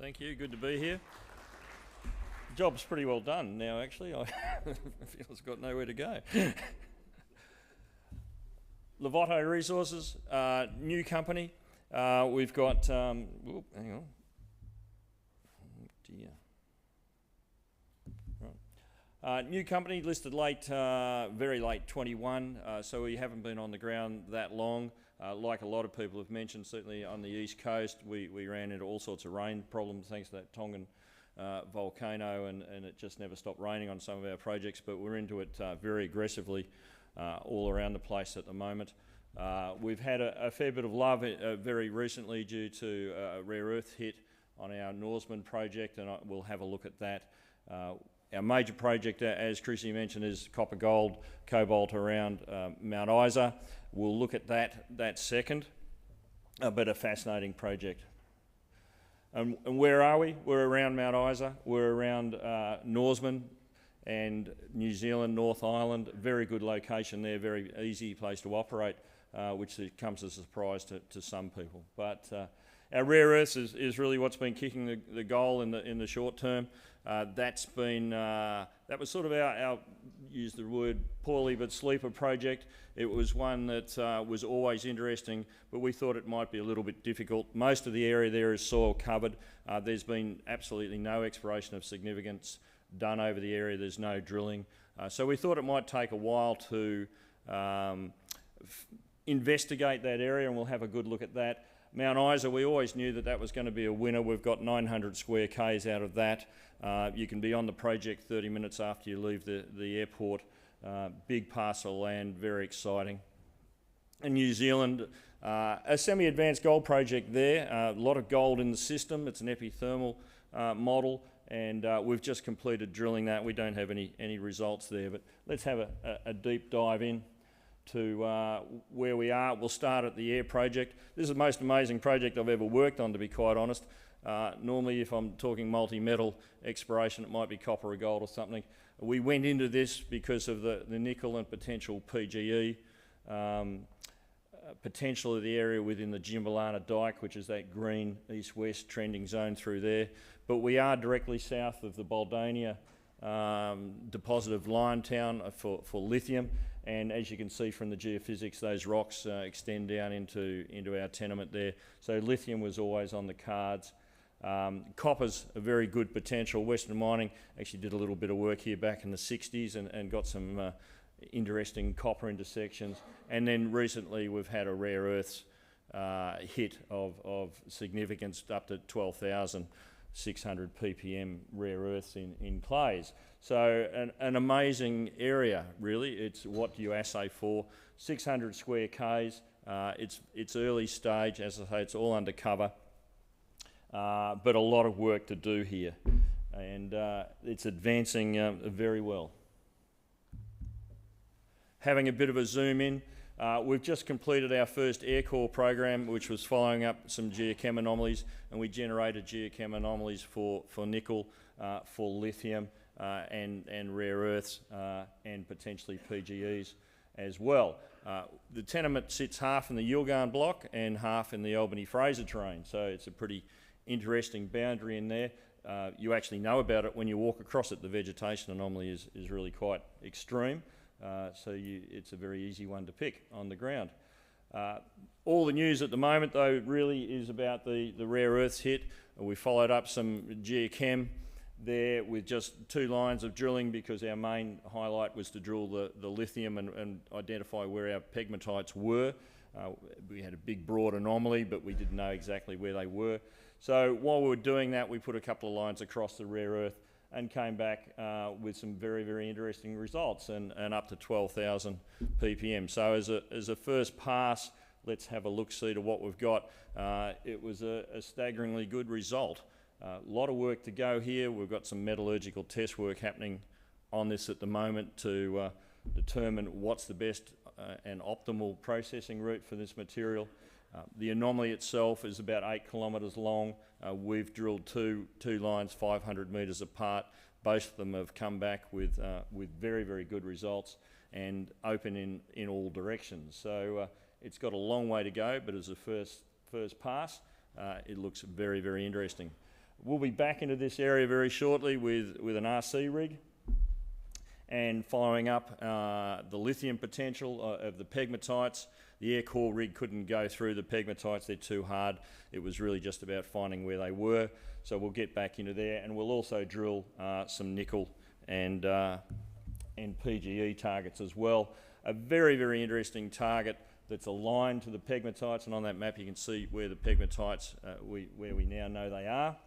Thank you, good to be here. Job's pretty well done now, actually. I feel it's got nowhere to go. Larvotto Resources, new company. We've got, hang on. Oh dear. Right. New company listed late, very late 21, so we haven't been on the ground that long. Like a lot of people have mentioned, certainly on the east coast, we ran into all sorts of rain problems thanks to that Tongan volcano, and it just never stopped raining on some of our projects, but we're into it very aggressively all around the place at the moment. We've had a fair bit of love very recently due to a rare earth hit on our Norseman project, and we'll have a look at that. Our major project, as Chrissy mentioned, is copper gold, cobalt around Mount Eyre. We'll look at that second, but a fascinating project. And where are we? We're around Mount Eyre. We're around Norseman and New Zealand, North Island. Very good location there, very easy place to operate, which comes as a surprise to some people. But our rare earths is really what's been kicking the goal in the short term. That was sort of our use the word poorly but sleeper project. It was one that was always interesting, but we thought it might be a little bit difficult. Most of the area there is soil covered. There's been absolutely no exploration of significance done over the area. There's no drilling. So we thought it might take a while to investigate that area, and we'll have a good look at that. Mount Eyre, we always knew that was going to be a winner. We've got 900 square k's out of that. You can be on the project 30 minutes after you leave the airport. Big parcel of land, very exciting. In New Zealand, a semi-advanced gold project there. A lot of gold in the system. It's an epithermal model, and we've just completed drilling that. We don't have any results there, but let's have a deep dive in to where we are. We'll start at the Eyre project. This is the most amazing project I've ever worked on, to be quite honest. Normally, if I'm talking multi-metal exploration, it might be copper or gold or something. We went into this because of the nickel and potential PGE, potential of the area within the Ballara Dyke, which is that green east-west trending zone through there. But we are directly south of the Baldonia deposit of Liontown for lithium. And as you can see from the geophysics, those rocks extend down into our tenement there. So lithium was always on the cards. Copper's a very good potential. Western Mining actually did a little bit of work here back in the 60s and got some interesting copper intersections. And then recently we've had a rare earths hit of significance up to 12,600 ppm rare earths in clays. So an amazing area, really. It's what do you assay for? 600 square k's. It's early stage, as I say, it's all undercover, but a lot of work to do here, and it's advancing very well. Having a bit of a zoom in, we've just completed our first Eyre core program, which was following up some geochem anomalies, and we generated geochem anomalies for nickel, for lithium, and rare earths, and potentially PGEs as well. The tenement sits half in the Yilgarn block and half in the Albany-Fraser terrain, so it's a pretty interesting boundary in there. You actually know about it when you walk across it. The vegetation anomaly is really quite extreme. So it's a very easy one to pick on the ground. All the news at the moment, though, really is about the rare earths hit. We followed up some geochem there with just 2 lines of drilling because our main highlight was to drill the lithium and identify where our pegmatites were. We had a big broad anomaly, but we didn't know exactly where they were. So while we were doing that, we put a couple of lines across the rare earth and came back with some very, very interesting results and up to 12,000 ppm. So as a first pass, let's have a look-see to what we've got. It was a staggeringly good result. A lot of work to go here. We've got some metallurgical test work happening on this at the moment to determine what's the best and optimal processing route for this material. The anomaly itself is about 8 kilometres long. We've drilled two lines 500 metres apart. Both of them have come back with very, very good results and open in all directions. So it's got a long way to go, but as a first pass, it looks very, very interesting. We'll be back into this area very shortly with an RC rig and following up the lithium potential of the Pegmatites. The Eyre core rig couldn't go through the Pegmatites, they're too hard. It was really just about finding where they were. So we'll get back into there, and we'll also drill some nickel and PGE targets as well. A very, very interesting target that's aligned to the Pegmatites, and on that map you can see where the Pegmatites, where we now know they are.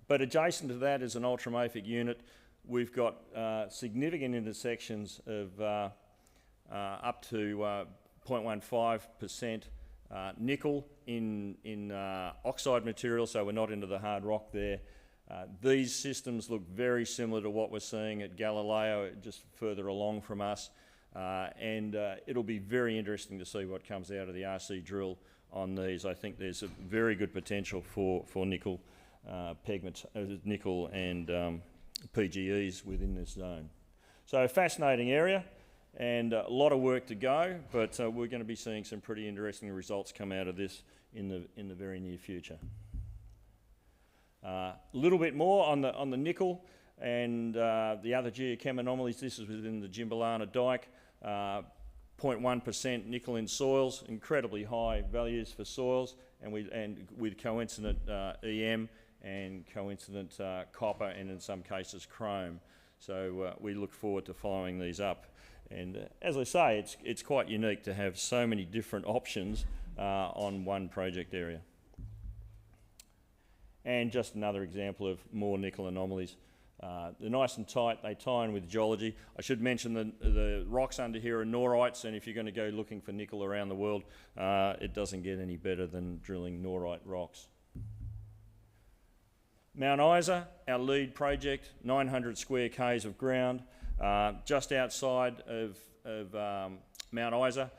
But adjacent to that is an ultramafic unit. We've got significant intersections of up to 0.15% nickel in oxide material, so we're not into the hard rock there. These systems look very similar to what we're seeing at Galileo, just further along from us, and it'll be very interesting to see what comes out of the RC drill on these. I think there's a very good potential for nickel, nickel and PGEs within this zone. So a fascinating area and a lot of work to go, but we're going to be seeing some pretty interesting results come out of this in the very near future. A little bit more on the nickel and the other geochem anomalies. This is within the Jimbalana Dike. 0.1% nickel in soils, incredibly high values for soils, and with coincident EM and coincident copper, and in some cases chrome. So we look forward to following these up. And as I say, it's quite unique to have so many different options on one project area. And just another example of more nickel anomalies. They're nice and tight, they tie in with geology. I should mention the rocks under here are norites, and if you're going to go looking for nickel around the world, it doesn't get any better than drilling norite rocks. Mount Eyre, our lead project, 900 square k's of ground, just outside of Mount Eyre,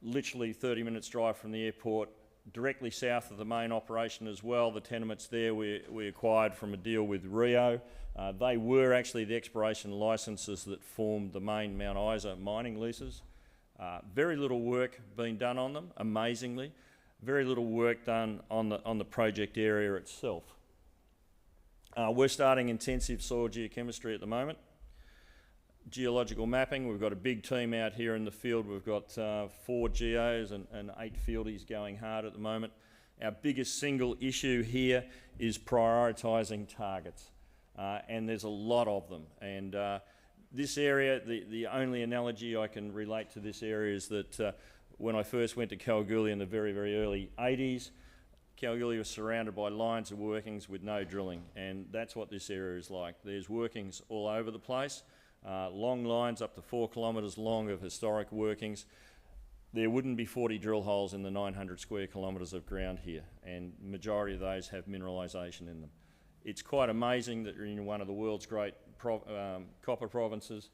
literally 30 minutes drive from the airport, directly south of the main operation as well. The tenements there we acquired from a deal with RIU. They were actually the exploration licenses that formed the main Mount Eyre mining leases. Very little work being done on them, amazingly. Very little work done on the project area itself. We're starting intensive soil geochemistry at the moment. Geological mapping, we've got a big team out here in the field. We've got 4 geos and 8 fieldies going hard at the moment. Our biggest single issue here is prioritising targets, and there's a lot of them. And this area, the only analogy I can relate to this area is that when I first went to Kalgoorlie in the very, very early 80s, Kalgoorlie was surrounded by lines of workings with no drilling, and that's what this area is like. There's workings all over the place. Long lines up to 4 kilometres long of historic workings. There wouldn't be 40 drill holes in the 900 square kilometres of ground here, and the majority of those have mineralisation in them. It's quite amazing that you're in one of the world's great copper provinces.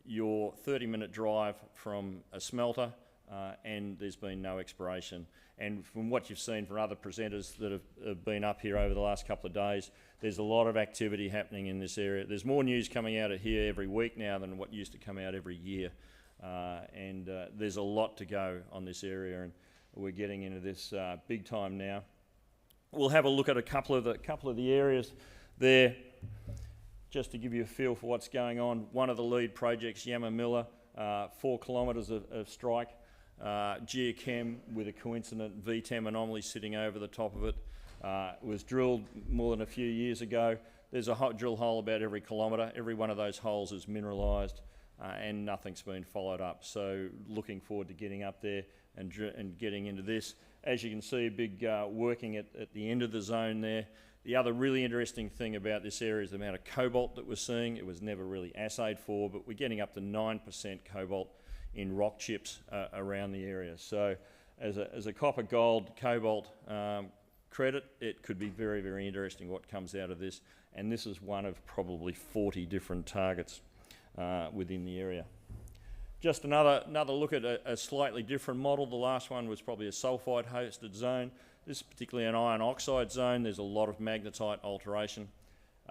You're 30-minute drive from a smelter, and there's been no exploration. And from what you've seen from other presenters that have been up here over the last couple of days, there's a lot of activity happening in this area. There's more news coming out of here every week now than what used to come out every year. And there's a lot to go on this area, and we're getting into this big time now. We'll have a look at a couple of the areas there, just to give you a feel for what's going on. One of the lead projects, Yamamilla, 4 kilometres of strike. Geochem with a coincident VTEM anomaly sitting over the top of it. It was drilled more than a few years ago. There's a drill hole about every kilometre. Every one of those holes is mineralised, and nothing's been followed up. So looking forward to getting up there and getting into this. As you can see, a big working at the end of the zone there. The other really interesting thing about this area is the amount of cobalt that we're seeing. It was never really assayed for, but we're getting up to 9% cobalt in rock chips around the area. So as a copper, gold, cobalt credit, it could be very, very interesting what comes out of this. And this is one of probably 40 different targets within the area. Just another look at a slightly different model. The last one was probably a sulfide hosted zone. This is particularly an iron oxide zone. There's a lot of magnetite alteration.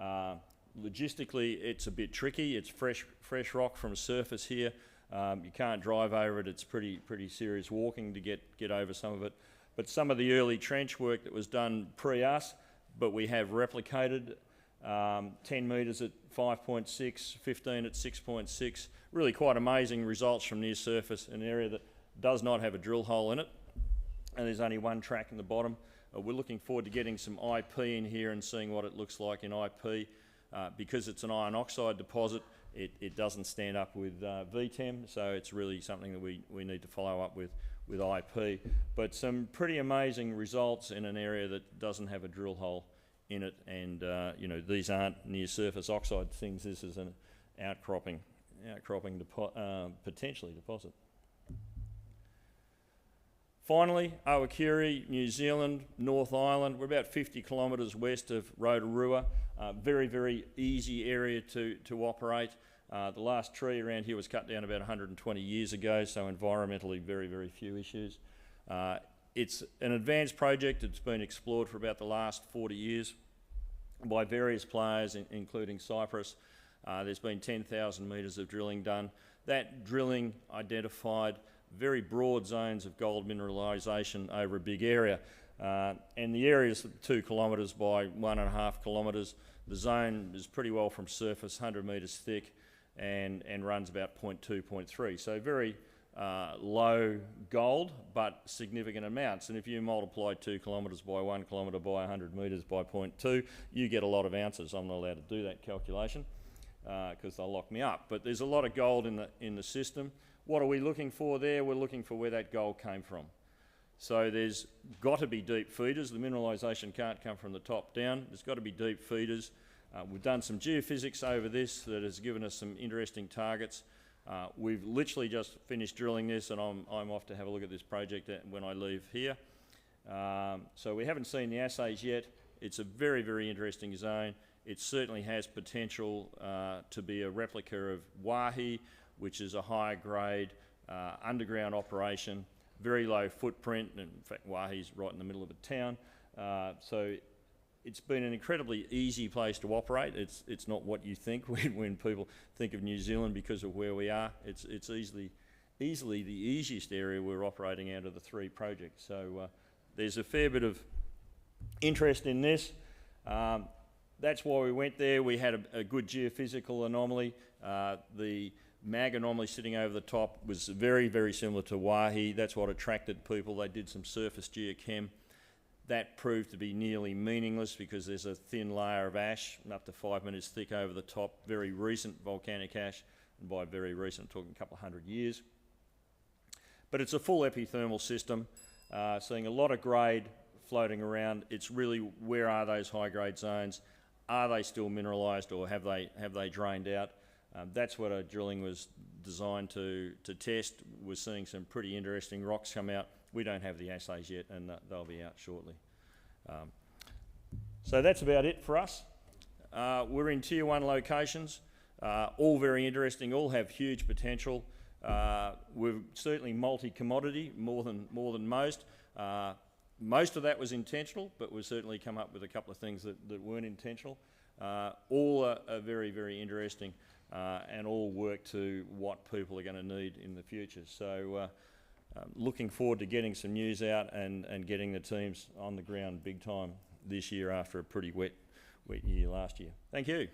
Logistically, it's a bit tricky. It's fresh rock from surface here. You can't drive over it. It's pretty serious walking to get over some of it. But some of the early trench work that was done pre-us, but we have replicated 10 metres at 5.6, 15 at 6.6. Really quite amazing results from near surface, an area that does not have a drill hole in it, and there's only one track in the bottom. We're looking forward to getting some IP in here and seeing what it looks like in IP. Because it's an iron oxide deposit, it doesn't stand up with VTEM, so it's really something that we need to follow up with IP. But some pretty amazing results in an area that doesn't have a drill hole in it, and you know, these aren't near surface oxide things. This is an outcropping potentially deposit. Finally, Ohakuri, New Zealand, North Island. We're about 50 kilometres west of Rotorua. Very, very easy area to operate. The last tree around here was cut down about 120 years ago, so environmentally very, very few issues. It's an advanced project. It's been explored for about the last 40 years by various players, including Cyprus. There's been 10,000 metres of drilling done. That drilling identified very broad zones of gold mineralisation over a big area. And the area is 2 kilometres by 1.5 kilometres. The zone is pretty well from surface, 100 metres thick, and runs about 0.2, 0.3. So very low gold, but significant amounts. And if you multiply 2 kilometres by 1 kilometre by 100 metres by 0.2, you get a lot of ounces. I'm not allowed to do that calculation because they'll lock me up. But there's a lot of gold in the system. What are we looking for there? We're looking for where that gold came from. So there's got to be deep feeders. The mineralisation can't come from the top down. There's got to be deep feeders. We've done some geophysics over this that has given us some interesting targets. We've literally just finished drilling this, and I'm off to have a look at this project when I leave here. So we haven't seen the assays yet. It's a very, very interesting zone. It certainly has potential to be a replica of Waihi, which is a higher grade underground operation, very low footprint. In fact, Waihi's right in the middle of a town. So it's been an incredibly easy place to operate. It's not what you think when people think of New Zealand because of where we are. It's easily the easiest area we're operating out of the 3 projects. So there's a fair bit of interest in this. That's why we went there. We had a good geophysical anomaly. The mag anomaly sitting over the top was very, very similar to Waihi. That's what attracted people. They did some surface geochem. That proved to be nearly meaningless because there's a thin layer of ash, up to 5 metres thick over the top, very recent volcanic ash, and by very recent, I'm talking a couple of 100 years. But it's a full epithermal system, seeing a lot of grade floating around. It's really, where are those high-grade zones? Are they still mineralised, or have they drained out? That's what our drilling was designed to test. We're seeing some pretty interesting rocks come out. We don't have the assays yet, and they'll be out shortly. So that's about it for us. We're in Tier 1 locations, all very interesting, all have huge potential. We're certainly multi-commodity, more than most. Most of that was intentional, but we've certainly come up with a couple of things that weren't intentional. All are very, very interesting. And all work to what people are going to need in the future. So looking forward to getting some news out and getting the teams on the ground big time this year after a pretty wet year last year. Thank you.